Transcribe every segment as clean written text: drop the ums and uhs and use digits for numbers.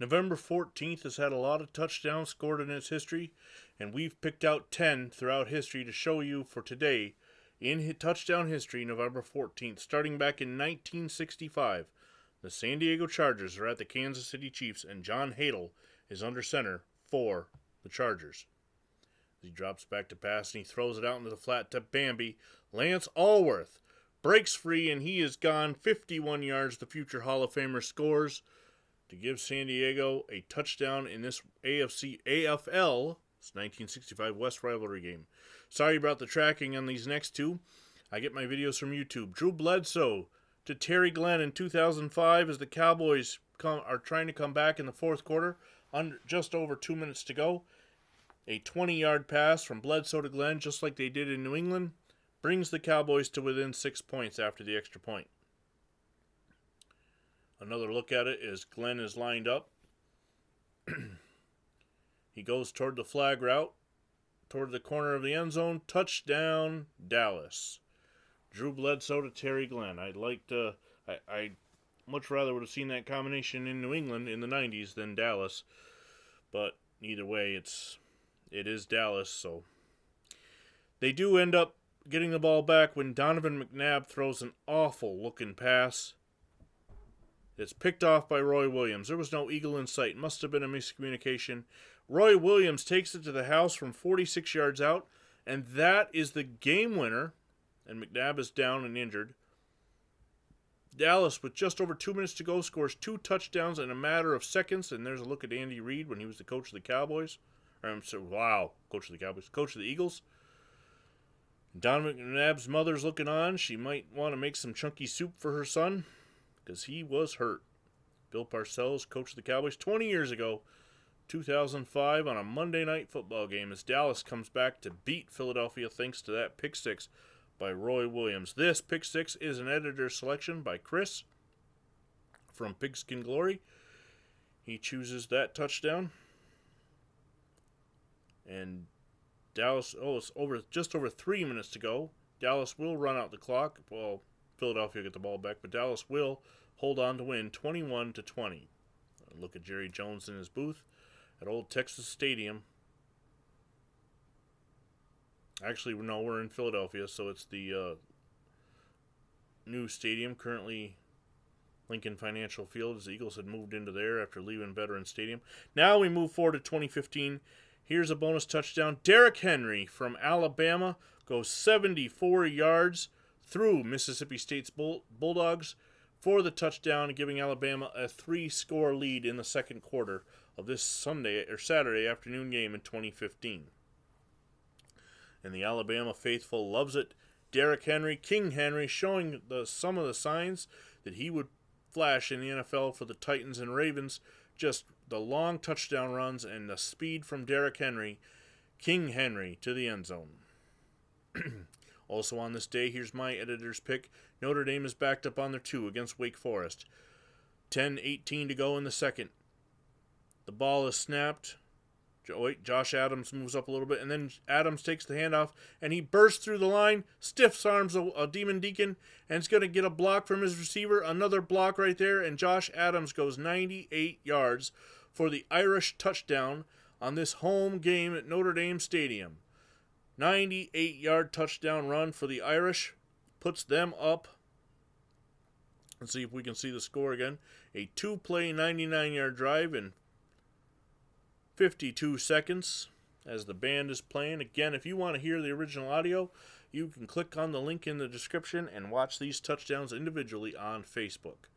November 14th has had a lot of touchdowns scored in its history, and we've picked out 10 throughout history to show you for today in touchdown history, November 14th. Starting back in 1965, the San Diego Chargers are at the Kansas City Chiefs, and John Hadl is under center for the Chargers. He drops back to pass, and he throws it out into the flat to Bambi. Lance Alworth breaks free, and he is gone 51 yards. The future Hall of Famer scores to give San Diego a touchdown in this AFL 1965 West rivalry game. Sorry about the tracking on these next two. I get my videos from YouTube. Drew Bledsoe to Terry Glenn in 2005 as the Cowboys are trying to come back in the fourth quarter. Under just over 2 minutes to go. A 20-yard pass from Bledsoe to Glenn, just like they did in New England, brings the Cowboys to within 6 points after the extra point. Another look at it is Glenn is lined up. He goes toward the flag route, toward the corner of the end zone. Touchdown, Dallas. Drew Bledsoe to Terry Glenn. I much rather would have seen that combination in New England in the 90s than Dallas. But either way, it is Dallas, so they do end up getting the ball back when Donovan McNabb throws an awful-looking pass. It's picked off by Roy Williams. There was no eagle in sight. Must have been a miscommunication. Roy Williams takes it to the house from 46 yards out, and that is the game winner, and McNabb is down and injured. Dallas, with just over 2 minutes to go, scores 2 touchdowns in a matter of seconds, and there's a look at Andy Reid when he was the coach of the Cowboys. Coach of the Cowboys, coach of the Eagles. Donovan McNabb's mother's looking on. She might want to make some chunky soup for her son, because he was hurt. Bill Parcells, coach of the Cowboys, 20 years ago, 2005, on a Monday night football game, as Dallas comes back to beat Philadelphia thanks to that pick six by Roy Williams. This pick six is an editor selection by Chris from Pigskin Glory. He chooses that touchdown. And Dallas, it's just over 3 minutes to go. Dallas will run out the clock. Well, Philadelphia get the ball back, but Dallas will hold on to win 21-20. Look at Jerry Jones in his booth at Old Texas Stadium. Actually, no, we're in Philadelphia, so it's the new stadium, currently Lincoln Financial Field, as the Eagles had moved into there after leaving Veterans Stadium. Now we move forward to 2015. Here's a bonus touchdown. Derrick Henry from Alabama goes 74 yards through Mississippi State's Bulldogs for the touchdown, giving Alabama a 3-score lead in the second quarter of this Saturday afternoon game in 2015. And the Alabama faithful loves it. Derrick Henry, King Henry, showing some of the signs that he would flash in the NFL for the Titans and Ravens. Just the long touchdown runs and the speed from Derrick Henry, King Henry, to the end zone. Also on this day, here's my editor's pick. Notre Dame is backed up on their 2 against Wake Forest. 10:18 to go in the second. The ball is snapped. Josh Adams moves up a little bit, and then Adams takes the handoff, and he bursts through the line, stiff arms a Demon Deacon, and it's going to get a block from his receiver. Another block right there, and Josh Adams goes 98 yards for the Irish touchdown on this home game at Notre Dame Stadium. 98-yard touchdown run for the Irish puts them up. Let's see if we can see the score again. A 2-play, 99-yard drive in 52 seconds as the band is playing. Again, if you want to hear the original audio, you can click on the link in the description and watch these touchdowns individually on Facebook.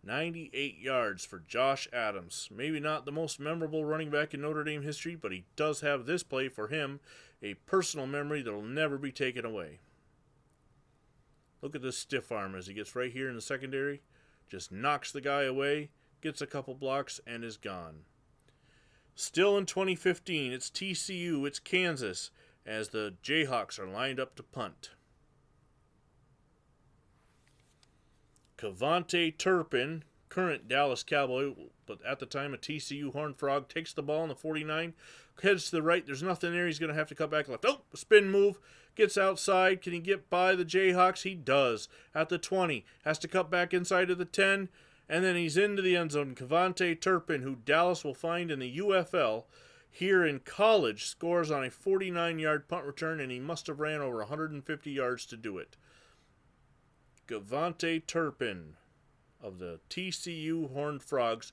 98 yards for Josh Adams. Maybe not the most memorable running back in Notre Dame history, but he does have this play for him, a personal memory that will never be taken away. Look at this stiff arm as he gets right here in the secondary. Just knocks the guy away, gets a couple blocks, and is gone. Still in 2015, it's TCU, it's Kansas, as the Jayhawks are lined up to punt. Cavante Turpin, current Dallas Cowboy, but at the time a TCU Horned Frog, takes the ball on the 49, heads to the right. There's nothing there. He's going to have to cut back left. Oh, spin move. Gets outside. Can he get by the Jayhawks? He does. At the 20. Has to cut back inside of the 10. And then he's into the end zone. KaVontae Turpin, who Dallas will find in the UFL, here in college, scores on a 49-yard punt return, and he must have ran over 150 yards to do it. KaVontae Turpin of the TCU Horned Frogs,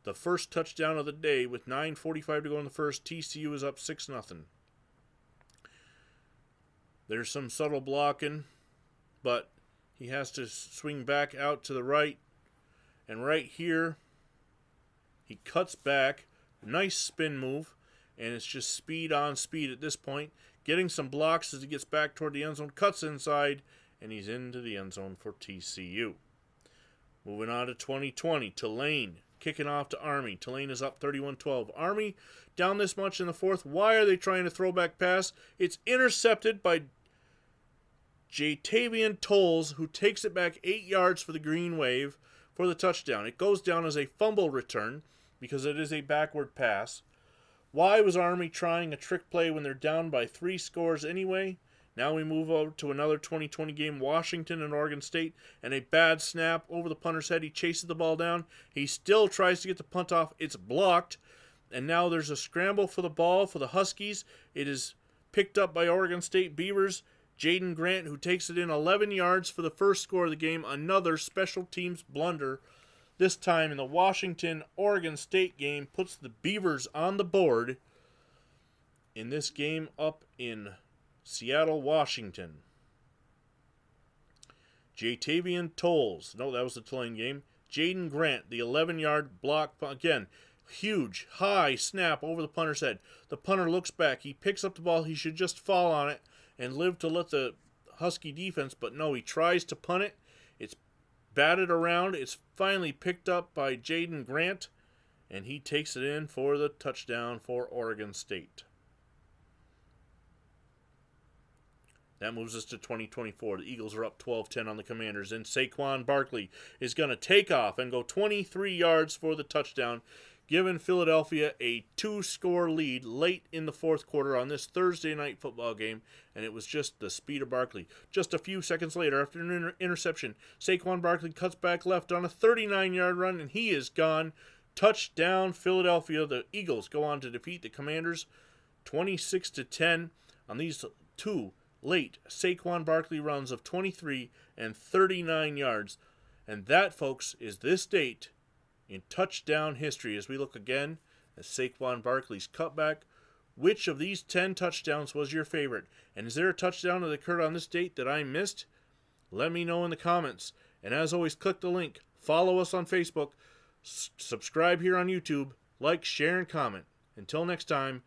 the first touchdown of the day with 9:45 to go in the first. TCU is up 6-0. There's some subtle blocking, but he has to swing back out to the right. And right here, he cuts back. Nice spin move. And it's just speed on speed at this point. Getting some blocks as he gets back toward the end zone. Cuts inside. And he's into the end zone for TCU. Moving on to 2020. Tulane kicking off to Army. Tulane is up 31-12. Army down this much in the fourth. Why are they trying to throw back pass? It's intercepted by Jatavian Tolles, who takes it back 8 yards for the Green Wave for the touchdown. It goes down as a fumble return because it is a backward pass. Why was Army trying a trick play when they're down by 3 scores anyway? Now we move over to another 2020 game, Washington and Oregon State, and a bad snap over the punter's head. He chases the ball down. He still tries to get the punt off. It's blocked, and now there's a scramble for the ball for the Huskies. It is picked up by Oregon State Beavers. Jaden Grant, who takes it in 11 yards for the first score of the game. Another special teams blunder, this time in the Washington-Oregon State game, puts the Beavers on the board in this game up in Seattle, Washington. Jatavian Tolles. No, that was the Tulane game. Jaden Grant, the 11-yard block. Again, huge, high snap over the punter's head. The punter looks back. He picks up the ball. He should just fall on it and live to let the Husky defense, but no, he tries to punt it. It's batted around. It's finally picked up by Jaden Grant, and he takes it in for the touchdown for Oregon State. That moves us to 2024. The Eagles are up 12-10 on the Commanders, and Saquon Barkley is going to take off and go 23 yards for the touchdown, giving Philadelphia a 2-score lead late in the fourth quarter on this Thursday night football game, and it was just the speed of Barkley. Just a few seconds later, after an interception, Saquon Barkley cuts back left on a 39-yard run, and he is gone. Touchdown, Philadelphia. The Eagles go on to defeat the Commanders 26-10 on these two late Saquon Barkley runs of 23 and 39 yards. And that, folks, is this date in touchdown history as we look again at Saquon Barkley's cutback. Which of these 10 touchdowns was your favorite? And is there a touchdown that occurred on this date that I missed? Let me know in the comments. And as always, click the link. Follow us on Facebook. Subscribe here on YouTube. Like, share, and comment. Until next time,